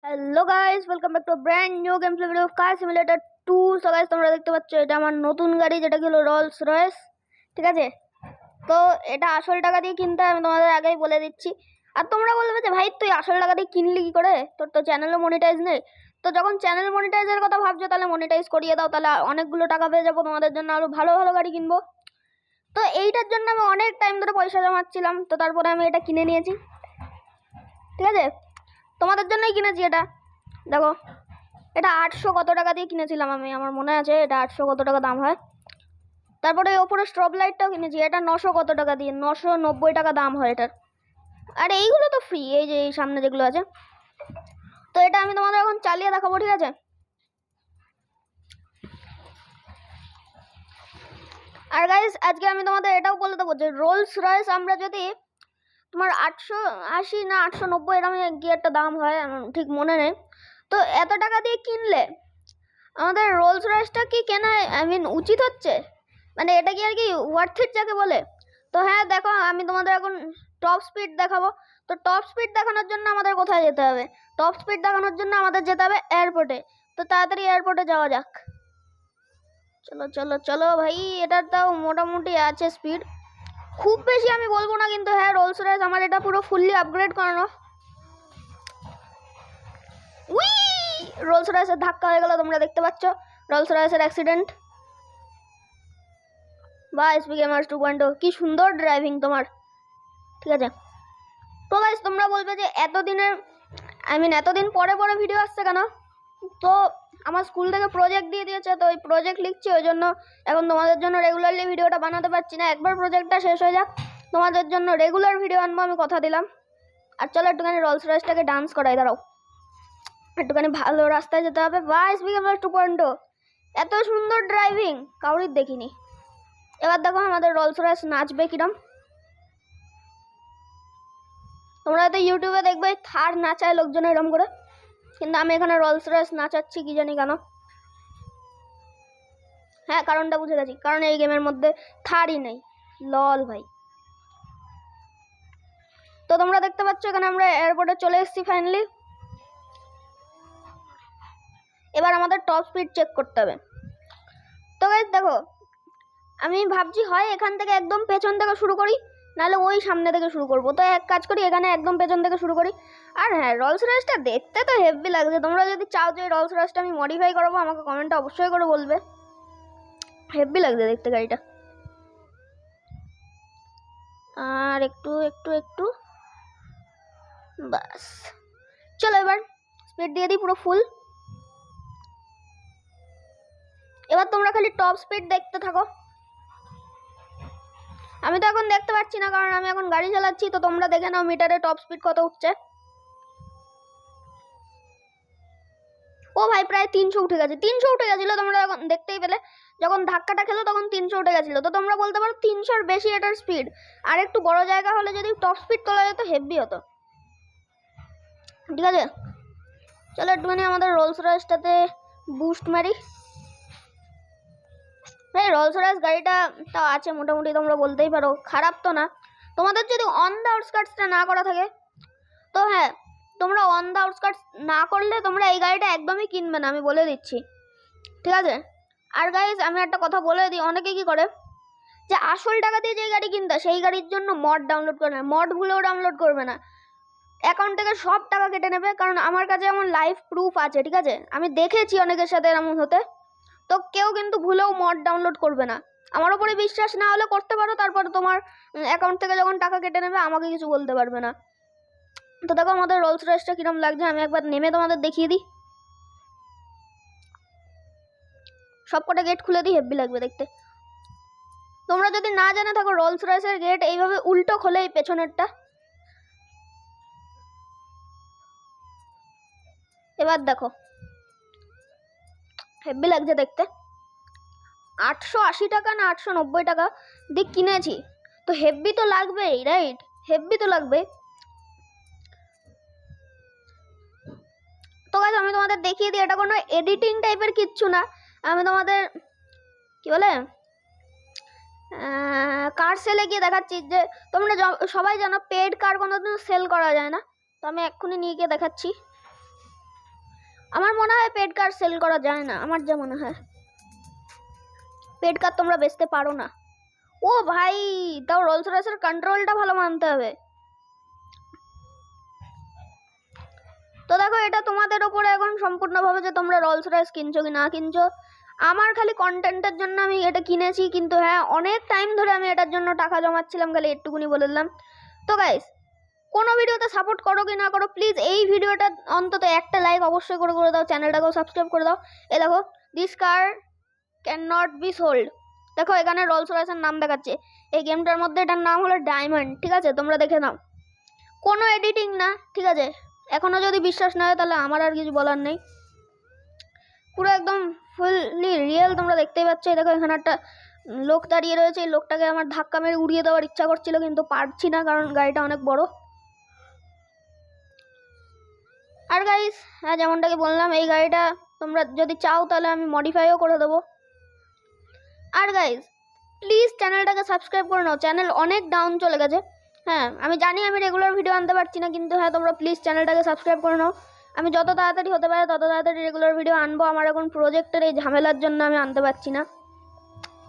Hello guys, welcome back to brand new game play video of car simulator 2। So guys, তোমরা দেখতে পাচ্ছ এটা আমার নতুন গাড়ি, যেটা হলো রোলস রয়েস। ঠিক আছে, তো এটা আসল টাকা দিয়ে কিনতে আমি তোমাদের আগেই বলে দিচ্ছি। আর তোমরা বলবে যে ভাই তুই আসল টাকা দিয়ে কিনলি কি করে, তোর তো চ্যানেলে মনিটাইজ নেই। তো যখন চ্যানেল মনিটাইজের কথা ভাবছো তাহলে মনিটাইজ করিয়ে দাও, তাহলে অনেকগুলো টাকা পেয়ে যাবো, তোমাদের জন্য আরো ভালো ভালো গাড়ি কিনবো। তো এইটার জন্য আমি অনেক টাইম ধরে পয়সা জমাচ্ছিলাম, তো তারপরে আমি এটা কিনে নিয়েছি। ঠিক আছে, তোমাদের জন্যই কিনেছি এটা। দেখো, এটা 800 কত টাকা দিয়ে কিনেছিলাম আমি, আমার মনে আছে এটা 800 কত টাকা দাম হয়। তারপরে ওপরে স্ট্রব লাইটটাও কিনেছি, এটা 900 কত টাকা দিয়ে, 990 টাকা দাম হয় এটার। আর এইগুলো তো ফ্রি, এই যে এই সামনে যেগুলো আছে। তো এটা আমি তোমাদের এখন চালিয়ে দেখাবো, ঠিক আছে। আর গাইস, আজকে আমি তোমাদের এটাও বলে দেবো যে রোলস রয়েস আমরা যদি তোমার 880 না 890 এরকম কি একটা দাম হয়, আমার ঠিক মনে নেই। তো এত টাকা দিয়ে কিনলে আমাদের রোলস রয়েসটা কি কেনা উচিত হচ্ছে, মানে এটা কি আর কি ওয়ার্থ ইট যাকে বলে। তো হ্যাঁ, দেখো আমি তোমাদের এখন টপ স্পিড দেখাবো। তো টপ স্পিড দেখানোর জন্য আমাদের কোথায় যেতে হবে? টপ স্পিড দেখানোর জন্য আমাদের যেতে হবে এয়ারপোর্টে। তো তাড়াতাড়ি এয়ারপোর্টে যাওয়া যাক। চলো চলো চলো ভাই, এটার তাও মোটামুটি আছে স্পিড, খুব বেশি আমি বলবো না, কিন্তু হ্যাঁ রোলস রয়েস আমার এটা পুরো ফুললি আপগ্রেড করানো। উই, রোলস রয়েসের ধাক্কা হয়ে গেল, তোমরা দেখতে পাচ্ছ রোলস রয়েসের অ্যাক্সিডেন্ট। বা এসপি গেমার্স 2.0, কি সুন্দর ড্রাইভিং তোমার। ঠিক আছে, তো গাইস তোমরা বলবে যে এতদিন পরে পরে ভিডিও আসছে কেন? তো আমার স্কুল থেকে প্রজেক্ট দিয়ে দিয়েছে, তো ওই প্রজেক্ট লিখছি, ওই জন্য এখন তোমাদের জন্য রেগুলারলি ভিডিওটা বানাতে পারছি না। একবার প্রজেক্টটা শেষ হয়ে যাক, তোমাদের জন্য রেগুলার ভিডিও আনবো, আমি কথা দিলাম। আর চলো একটুখানি রোলস রয়েসটাকে ডান্স করাই, দাঁড়াও একটুখানি ভালো রাস্তায় যেতে হবে। বা এসপি গেমার্স 2.0, এত সুন্দর ড্রাইভিং কাউরির দেখিনি। এবার দেখো আমাদের রোলস রয়েস নাচবে কিরম। তোমরা তো ইউটিউবে দেখবে থার নাচায় লোকজন এরম করে, কিন্তু আমি এখানে রোলস রয়েস নাচাচ্ছি, কি জানি কেন। হ্যাঁ, কারণটা বুঝে গেছি, কারণ এই গেমের মধ্যে থারই নেই। লল ভাই। তো তোমরা দেখতে পাচ্ছ এখানে আমরা এয়ারপোর্টে চলে এসেছি ফাইনালি। এবার আমাদের টপ স্পিড চেক করতে হবে। তো গাইস দেখো, আমি ভাবছি হয় এখান থেকে একদম পেছন থেকে শুরু করি, নাহলে ওই সামনে থেকে শুরু করব। তো এক কাজ করি, এখানে একদম পেছন থেকে শুরু করি। আর হ্যাঁ, রোলস রয়েসটা দেখতে তো হেভি লাগছে। তোমরা যদি চাও যে রোলস রয়েসটা আমি মডিফাই করবো, আমাকে কমেন্টে অবশ্যই করে বলবে। হেভি লাগছে দেখতে গাড়িটা। আর একটু একটু একটু, বাস। চলো এবার স্পিড দিয়ে দিই পুরো ফুল। এবার তোমরা খালি টপ স্পিড দেখতে থাকো। আমি তো এখন দেখতে পাচ্ছি না, কারণ আমি এখন গাড়ি চালাচ্ছি। তো তোমরা দেখে নাও মিটারে টপ স্পিড কত উঠছে। ও ভাই, প্রায় 300 উঠে গেছে। 300 উঠে গেছিলো, তোমরা এখন দেখতেই পেলে। যখন ধাক্কাটা খেলো তখন 300 উঠে গেছিলো। তো তোমরা বলতে পারো 300-র বেশি এটার স্পিড। আর একটু বড় জায়গা হলে যদি টপ স্পিড তোলা যেত, হেভি হতো। ঠিক আছে, চলো একটুখানি আমাদের রোলস রয়েসটাতে বুস্ট মারি। ভাই রোলস রয়েস গাড়িটা তাও আছে মোটামুটি, তোমরা বলতেই পারো খারাপ তো না। তোমাদের যদি অন দ্য আউটস্কার্টসটা না করা থাকে, তো হ্যাঁ, তোমরা অন দ্য আউটস্কার্টস না করলে তোমরা এই গাড়িটা একদমই কিনবে না, আমি বলে দিচ্ছি। ঠিক আছে, আর গাইজ আমি একটা কথা বলে দিই, অনেকে কি করে যে আসল টাকা দিয়ে যে গাড়ি কিনতে, সেই গাড়ির জন্য মড ডাউনলোড করে না। মড ভুলেও ডাউনলোড করবে না, অ্যাকাউন্ট থেকে সব টাকা কেটে নেবে। কারণ আমার কাছে এমন লাইভ প্রুফ আছে, ঠিক আছে, আমি দেখেছি অনেকের সাথে এরকম হতে। তো কেউ কিন্তু ভুলেও মড ডাউনলোড করবে না। আমার উপরে বিশ্বাস না হলে করতে পারো, তারপর তোমার অ্যাকাউন্ট থেকে যখন টাকা কেটে নেবে আমাকে কিছু বলতে পারবে না। তো দেখো আমাদের রোলস রয়েসটা কিরম লাগছে, আমি একবার নেমে তোমাদের দেখিয়ে দিই। সবকটা গেট খুলে দিই, হেভি লাগবে দেখতে। তোমরা যদি না জেনে থাকো, রোলস রয়েসের গেট এইভাবে উল্টো খোলে, এই পেছনেরটা। এবার দেখো হেভি লাগছে দেখতে। 880 টাকা না 890 টাকা দিয়ে কিনেছি, তো হেভি তো লাগবেই, রাইট? হেভি তো লাগবে। তো গাইস আমি তোমাদের দেখিয়ে দিই, এটা কোনো এডিটিং টাইপের কিচ্ছু না। আমি তোমাদের কি বলে কার সেলে গিয়ে দেখাচ্ছি। যে তোমরা সবাই জানো পেড কার কোনোদিন সেল করা যায় না। তো আমি এক্ষুনি নিয়ে গিয়ে দেখাচ্ছি। আমার মনে হয় পেড কার সেল করা যায় না, আমার যা মনে হয় পেড কার তোমরা বেচতে পারো না। ও ভাই, তাও রোলস রয়েসের কন্ট্রোলটা ভালো মানতে হবে। তো দেখো, এটা তোমাদের উপরে এখন সম্পূর্ণভাবে যে তোমরা রোলস রয়েস কিনছো কি না কিনছো। আমার খালি কন্টেন্টের জন্য আমি এটা কিনেছি, কিন্তু হ্যাঁ অনেক টাইম ধরে আমি এটার জন্য টাকা জমাচ্ছিলাম, খালি একটুকুনি বলে দিলাম। তো গাইস, কোনো ভিডিওতে সাপোর্ট করো কি না করো, প্লিজ এই ভিডিওটা অন্তত একটা লাইক অবশ্যই করে দাও, চ্যানেলটাকেও সাবস্ক্রাইব করে দাও। এ দেখো, this car can not be sold. দেখো এখানে রোলস রয়েসের নাম দেখাচ্ছে, এই গেমটার মধ্যে এটার নাম হলো ডায়মন্ড, ঠিক আছে, তোমরা দেখে নাও, কোনো এডিটিং না, ঠিক আছে। এখনো যদি বিশ্বাস না হয় তাহলে আমার আর কিছু বলার নেই, পুরো একদম ফুললি রিয়েল তোমরা দেখতেই পাচ্ছ। দেখো এখানে একটা লোক দাঁড়িয়ে রয়েছে, এই লোকটাকে আমার ধাক্কা মেরে উড়িয়ে দেওয়ার ইচ্ছা করছিল, কিন্তু পারছি না কারণ গাড়িটা অনেক বড়। আর গাইস, হ্যাঁ যেমনটাকে বললাম, এই গাড়িটা তোমরা যদি চাও তাহলে আমি মডিফাইও করে দেবো। আর গাইস, প্লিজ চ্যানেলটাকে সাবস্ক্রাইব করে নাও, চ্যানেল অনেক ডাউন চলে গেছে। হ্যাঁ আমি জানি আমি রেগুলার ভিডিও আনতে পারছি না, কিন্তু হ্যাঁ তোমরা প্লিজ চ্যানেলটাকে সাবস্ক্রাইব করে নাও। আমি যত তাড়াতাড়ি হতে পারে তত তাড়াতাড়ি রেগুলার ভিডিও আনবো, আমার এখন প্রজেক্টের এই ঝামেলার জন্য আমি আনতে পারছি না।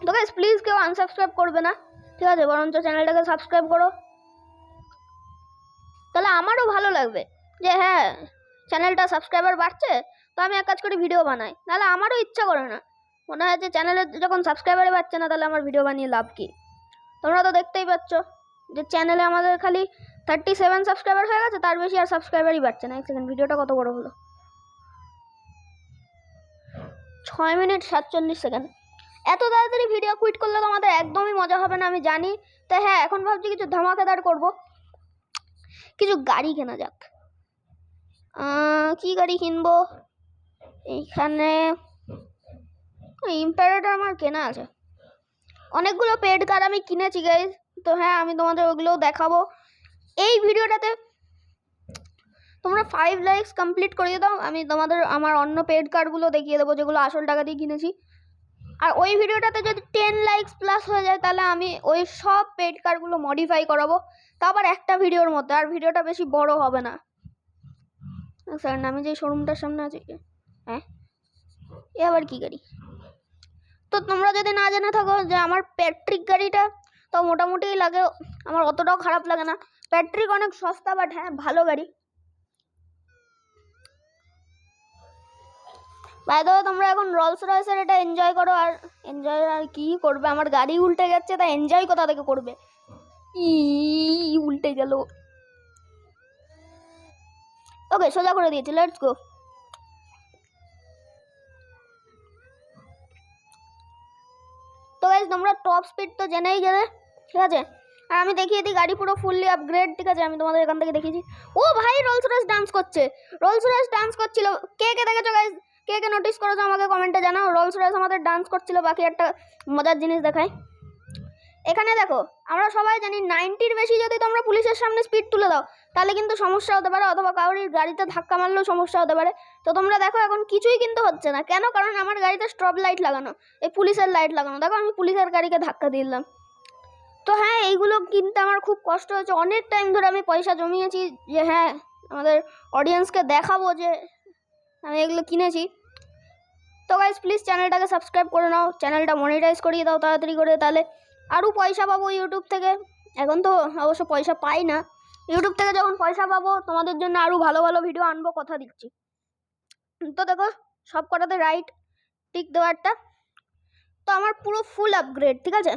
তো গাইস প্লিজ কেউ আনসাবস্ক্রাইব করবে না, ঠিক আছে, বরঞ্চ চ্যানেলটাকে সাবস্ক্রাইব করো, তাহলে আমারও ভালো লাগবে যে হ্যাঁ চ্যানেলটা সাবস্ক্রাইবার বাড়ছে, তো আমি এক কাজ করে ভিডিও বানাই, নাহলে আমারও ইচ্ছা করে না, মনে হয় যে চ্যানেলে যখন সাবস্ক্রাইবারই বাড়ছে না তাহলে আমার ভিডিও বানিয়ে লাভ কি। তোমরা তো দেখতেই পাচ্ছ যে চ্যানেলে আমাদের খালি 37 সাবস্ক্রাইবার হয়ে গেছে, তার বেশি আর সাবস্ক্রাইবারই বাড়ছে না। এক সেকেন্ড, ভিডিওটা কত বড় হলো, 6 মিনিট 47 সেকেন্ড। এত তাড়াতাড়ি ভিডিও কুইট করলে তোমাদের একদমই মজা হবে না আমি জানি। তাই হ্যাঁ এখন ভাবছি কিছু ধামাকাদার করব, কিছু গাড়ি কেনা যাক। কি গাড়ি কিনবো, এইখানে ইম্পারেটর আমার কেনা আছে, অনেকগুলো পেড কার আমি কিনেছি গাইজ। তো হ্যাঁ আমি তোমাদের ওগুলোও দেখাবো এই ভিডিওটাতে। তোমরা 5 লাইকস কমপ্লিট করিয়ে দাও, আমি তোমাদের আমার অন্য পেড কার্ডগুলো দেখিয়ে দেবো যেগুলো আসল টাকা দিয়ে কিনেছি। আর ওই ভিডিওটাতে যদি 10 লাইকস প্লাস হয়ে যায় তাহলে আমি ওই সব পেড কার্ডগুলো মডিফাই করাবো, তা আবার একটা ভিডিওর মধ্যে, আর ভিডিওটা বেশি বড় হবে না। স্যার আমি যে শোরুমটার সামনে আছি, হ্যাঁ এ আবার কি গাড়ি। তো তোমরা যদি না জেনে থাকো যে আমার প্যাট্রিক গাড়িটা তো মোটামুটি লাগে, আমার অতটাও খারাপ লাগে না, প্যাট্রিক অনেক সস্তা, বাট হ্যাঁ ভালো গাড়ি। বাই দ্য ওয়ে, তোমরা এখন রোলস রয়েসের এটা এনজয় করো, আর এনজয় আর কি করবে, আমার গাড়ি উল্টে যাচ্ছে, তা এনজয় কোথা থেকে করবে, উল্টে গেল। ওকে সোজা করে দিয়েছি, লেটস গো। তো গাইস তোমরা টপ স্পিড তো জেনেই গেলে, ঠিক আছে, আর আমি দেখিয়ে দিই গাড়ি পুরো ফুললি আপগ্রেড, ঠিক আছে, আমি তোমাদের এখান থেকে দেখিয়েছি। ও ভাই, রোলস রয়েস ডান্স করছে, রোলস রয়েস ডান্স করছিল, কে কে দেখেছো গাইস, কে কে নোটিস করেছো আমাকে কমেন্টে জানাও। রোলস রয়েস আমাদের ডান্স করছিল। বাকি একটা মজার জিনিস দেখাই, এখানে দেখো, আমরা সবাই জানি 90-র বেশি যদি তোমরা পুলিশের সামনে স্পিড তুলে দাও তাহলে কিন্তু সমস্যা হতে পারে, অথবা কারোর গাড়িতে ধাক্কা মারলেও সমস্যা হতে পারে। তো তোমরা দেখো এখন কিছুই কিন্তু হচ্ছে না, কেন, কারণ আমার গাড়িতে স্টপ লাইট লাগানো, এই পুলিশের লাইট লাগানো। দেখো আমি পুলিশের গাড়িকে ধাক্কা দিলাম। তো হ্যাঁ এইগুলো কিনতে আমার খুব কষ্ট হয়েছে, অনেক টাইম ধরে আমি পয়সা জমিয়েছি যে হ্যাঁ আমাদের অডিয়েন্সকে দেখাবো যে আমি এগুলো কিনেছি। তো গাইস প্লিজ চ্যানেলটাকে সাবস্ক্রাইব করে নাও, চ্যানেলটা মনিটাইজ করিয়ে দাও তাড়াতাড়ি করে, তাহলে আরও পয়সা পাবো ইউটিউব থেকে। এখন তো অবশ্য পয়সা পাই না, ইউটিউব থেকে যখন পয়সা পাবো তোমাদের জন্য আরও ভালো ভালো ভিডিও আনবো, কথা দিচ্ছি। তো দেখো সব কটাতে রাইট টিক দেওয়ারটা, তো আমার পুরো ফুল আপগ্রেড, ঠিক আছে।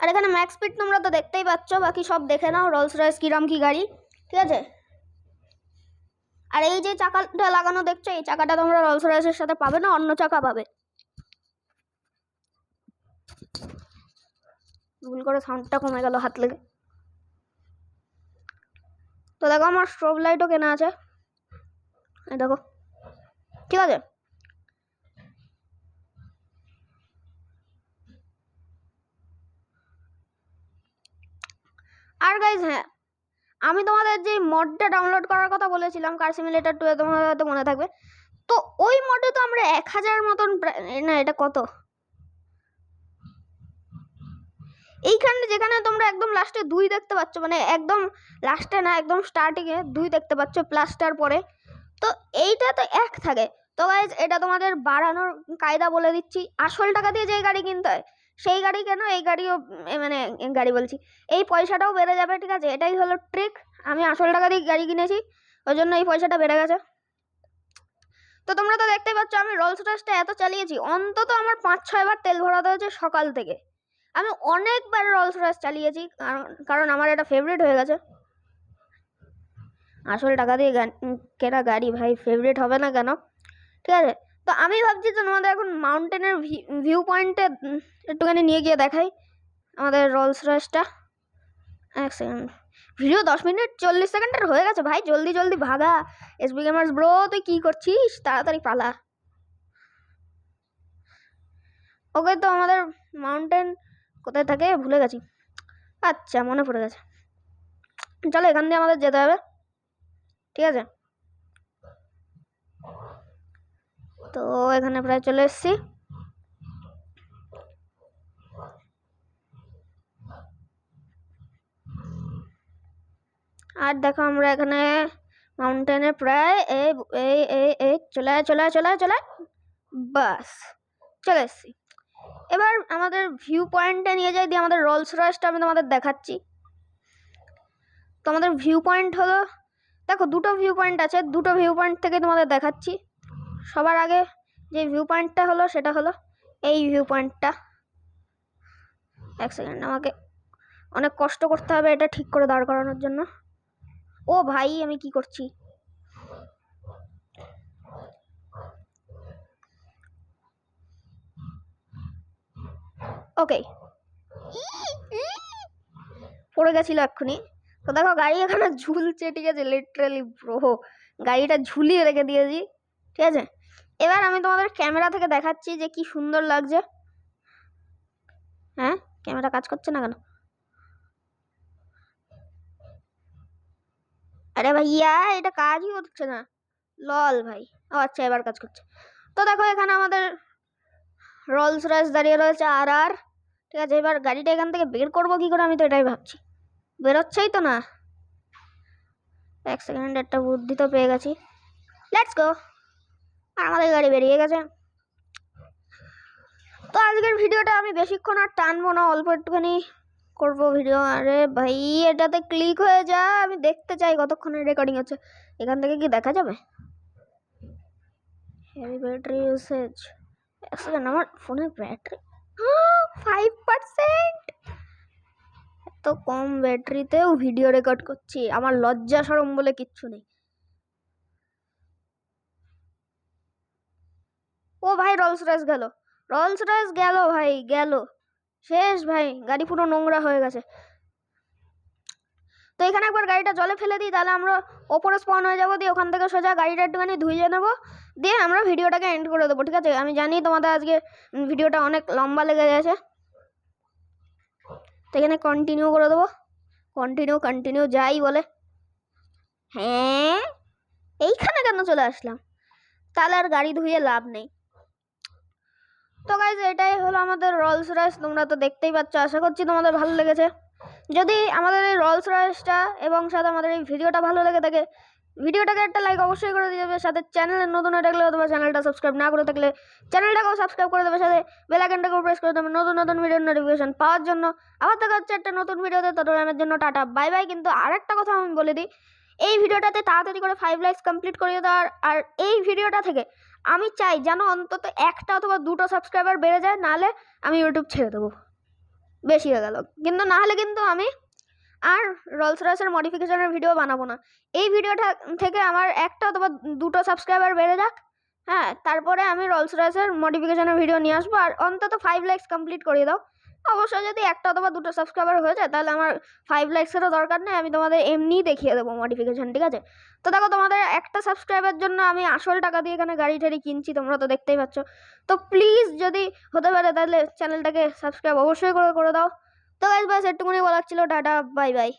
আর এখানে ম্যাক্স স্পিড তোমরা তো দেখতেই পাচ্ছ, বাকি সব দেখে নাও রোলস রয়েস কিরম কি গাড়ি, ঠিক আছে। আর এই যে চাকাটা লাগানো দেখছো, এই চাকাটা তোমরা রোলস রয়েসের সাথে পাবে না, অন্য চাকা পাবে। ভুল করে সাউন্ডটা কমে গেল হাত লেগে। তো দেখো আমার স্ট্রোব লাইটও কেনা আছে, এই দেখো, ঠিক আছে। আর গাইজ হ্যাঁ, আমি তোমাদের যে মডটা ডাউনলোড করার কথা বলেছিলাম কার সিমুলেটর 2 এ, তোমাদের হয়তো মনে থাকবে, তো ওই মডে তো আমরা 1000 মতন, না এটা কত, এইখানে যেখানে তোমরা একদম লাস্টে 2 দেখতে পাচ্ছ, মানে একদম লাস্টে না একদম স্টার্টিংয়ে 2 দেখতে পাচ্ছ প্লাসটার পরে, তো এইটা তো এক থাকে। তো গাইজ এটা তোমাদের বাড়ানোর কায়দা বলে দিচ্ছি। আসল টাকা দিয়ে যেই গাড়ি কিনতে হয় সেই গাড়ি কেন, এই গাড়িও মানে গাড়ি বলছি, এই পয়সাটাও বেড়ে যাবে, ঠিক আছে? এটাই হলো ট্রিক। আমি আসল টাকা দিয়ে গাড়ি কিনেছি, ওই জন্য এই পয়সাটা বেড়ে গেছে। তো তোমরা তো দেখতেই পাচ্ছ আমি রোলস রয়েসটা এত চালিয়েছি, অন্তত আমার 5-6 বার তেল ভরাতে হয়েছে সকাল থেকে। আমি অনেকবার রোলস রয়েস চালিয়েছি, কারণ আমার এটা ফেভারিট হয়ে গেছে। আসল টাকা দিয়ে কেনা গাড়ি ভাই, ফেভারিট হবে না কেন? ঠিক আছে, তো আমি ভাবছি যে তোমাদের এখন মাউন্টেনের ভিউ পয়েন্টে একটুখানি নিয়ে গিয়ে দেখাই আমাদের রোলস রয়েসটা। এক সেকেন্ড, ভিডিও 10 মিনিট 40 সেকেন্ডের হয়ে গেছে ভাই, জলদি জলদি ভাগা। এসবি গেমার্স ব্রো তুই কি করছিস, তাড়াতাড়ি পালা। ওকে, তো আমাদের মাউন্টেন কোথায় থাকে ভুলে গেছি। আচ্ছা, মনে পড়ে গেছে, চলো এখান দিয়ে আমাদের যেতে হবে, ঠিক আছে? তো এখানে প্রায় চলে এসেছি। আর দেখো আমরা এখানে মাউন্টেনে প্রায় এই চলে চলে চলে চলে বাস চলে এসেছি। এবার আমাদের ভিউ পয়েন্টে নিয়ে যাই, দিয়ে আমাদের রোলস রয়েসটা আমি তোমাদের দেখাচ্ছি। তো আমাদের ভিউ পয়েন্ট হলো, দেখো দুটো ভিউ পয়েন্ট আছে, দুটো ভিউ পয়েন্ট থেকে তোমাদের দেখাচ্ছি। সবার আগে যে ভিউ পয়েন্টটা হলো সেটা হলো এই ভিউ পয়েন্টটা। এক সেকেন্ড, আমাকে অনেক কষ্ট করতে হবে এটা ঠিক করে দাঁড় করানোর জন্য। ও ভাই, আমি কি করছি? ওকে, পড়ে গেছিল এক্ষুনি। তো দেখো গাড়ি এখানে ঝুলছে, ঠিক আছে? লিটারালি ব্রো, গাড়িটা ঝুলিয়ে রেখে দিয়েছি, ঠিক আছে? এবার আমি তোমাদের ক্যামেরা থেকে দেখাচ্ছি যে কি সুন্দর লাগছে। হ্যাঁ, ক্যামেরা কাজ করছে না কেন? আরে ভাইয়া, এটা কাজই হচ্ছে না, লল ভাই। ও আচ্ছা, এবার কাজ করছে। তো দেখো এখানে আমাদের রোলস রয়েস দাঁড়িয়ে রয়েছে আর ঠিক আছে, এবার গাড়িটা এখান থেকে বের করবো কি করে, আমি তো এটাই ভাবছি। বেরোচ্ছেই তো না। এক সেকেন্ড, একটা বুদ্ধি তো পেয়ে গেছি, লেটস গো। আর আমাদের গাড়ি বেরিয়ে গেছে। তো আজকের ভিডিওটা আমি বেশিক্ষণ আর টানবো না, অল্প একটুখানি করবো ভিডিও। আরে ভাই, এটাতে ক্লিক হয়ে যা, আমি দেখতে চাই কতক্ষণের রেকর্ডিং হচ্ছে। এখান থেকে কি দেখা যাবে? Heavy battery usage. এক সেকেন্ড, আমার ফোনের ব্যাটারি 5%। এত কম ব্যাটারিতেও ভিডিও রেকর্ড করছি, আমার লজ্জা শরম বলে কিচ্ছু নেই। ও ভাই, রোলস রয়েস গেল, রোলস রয়েস গেল ভাই, গেল শেষ ভাই, গাড়ি পুরো নোংরা হয়ে গেছে। তো এখানে একবার গাড়িটা জলে ফেলে দিই, তাহলে আমরা ওপরে স্পন হয়ে যাবো, দিয়ে ওখান থেকে সোজা গাড়িটা একটুখানি ধুয়ে নেবো, দিয়ে আমরা ভিডিওটাকে এন্ড করে দেবো, ঠিক আছে? আমি জানি তোমাদের আজকে ভিডিওটা অনেক লম্বা লেগে গেছে, তো এখানে কন্টিনিউ করে দেবো। কন্টিনিউ যাই বলে। হ্যাঁ, এইখানে কেন চলে আসলাম? তাহলে আর গাড়ি ধুয়ে লাভ নেই। তো গাইজ, এটাই হলো আমাদের রোলস রয়েস। তোমরা তো দেখতেই পাচ্ছ, আশা করছি তোমাদের ভালো লেগেছে। যদি আমাদের এই রোলস রয়েসটা এবং সাথে আমাদের এই ভিডিওটা ভালো লেগে থাকে, ভিডিওটাকে একটা লাইক অবশ্যই করে দিয়ে দেবে। সাথে চ্যানেলে নতুন হয়ে থাকলে অথবা চ্যানেলটা সাবস্ক্রাইব না করে থাকলে চ্যানেলটাকেও সাবস্ক্রাইব করে দেবে, সাথে বেল আইকনটাকেও প্রেস করে দেবে নতুন নতুন ভিডিওর নোটিফিকেশন পাওয়ার জন্য। আবার দেখা হচ্ছে একটা নতুন ভিডিওতে, ততক্ষণের জন্য টাটা বাই বাই। কিন্তু আরেকটা কথা আমি বলে দিই, এই ভিডিওটাতে তাড়াতাড়ি করে 5 লাইকস কমপ্লিট করিয়ে দেওয়ার। আর এই ভিডিওটা থেকে আমি চাই যেন অন্তত একটা অথবা দুটো সাবস্ক্রাইবার বেড়ে যায়, নাহলে আমি ইউটিউব ছেড়ে দেবো। বেশি হয়ে গেল কিন্তু, না হলে কিন্তু আমি আর রোলস রয়েসের মডিফিকেশনের ভিডিও বানাবো না। এই ভিডিওটা থেকে আমার একটা অথবা দুটো সাবস্ক্রাইবার বেড়ে যাক, হ্যাঁ, তারপরে আমি রোলস রয়েসের মডিফিকেশনের ভিডিও নিয়ে আসবো। আর অন্তত 5 লাইকস কমপ্লিট করিয়ে দাও। অবশ্যই যদি একটা অথবা দুটো সাবস্ক্রাইবার হয়ে যায়, তাহলে আমার 5 লাইকসেরও দরকার নেই, আমি তোমাদের এমনিই দেখিয়ে দেবো মডিফিকেশন, ঠিক আছে? তো দেখো, তোমাদের একটা সাবস্ক্রাইবের জন্য আমি আসল টাকা দিয়ে এখানে গাড়ি টাড়ি কিনছি, তোমরা তো দেখতেই পাচ্ছ। তো প্লিজ, যদি হতে পারে তাহলে চ্যানেলটাকে সাবস্ক্রাইব অবশ্যই করে দাও। তো গাইস, বাস একটুখানি বলার ছিল, টাটা বাই বাই।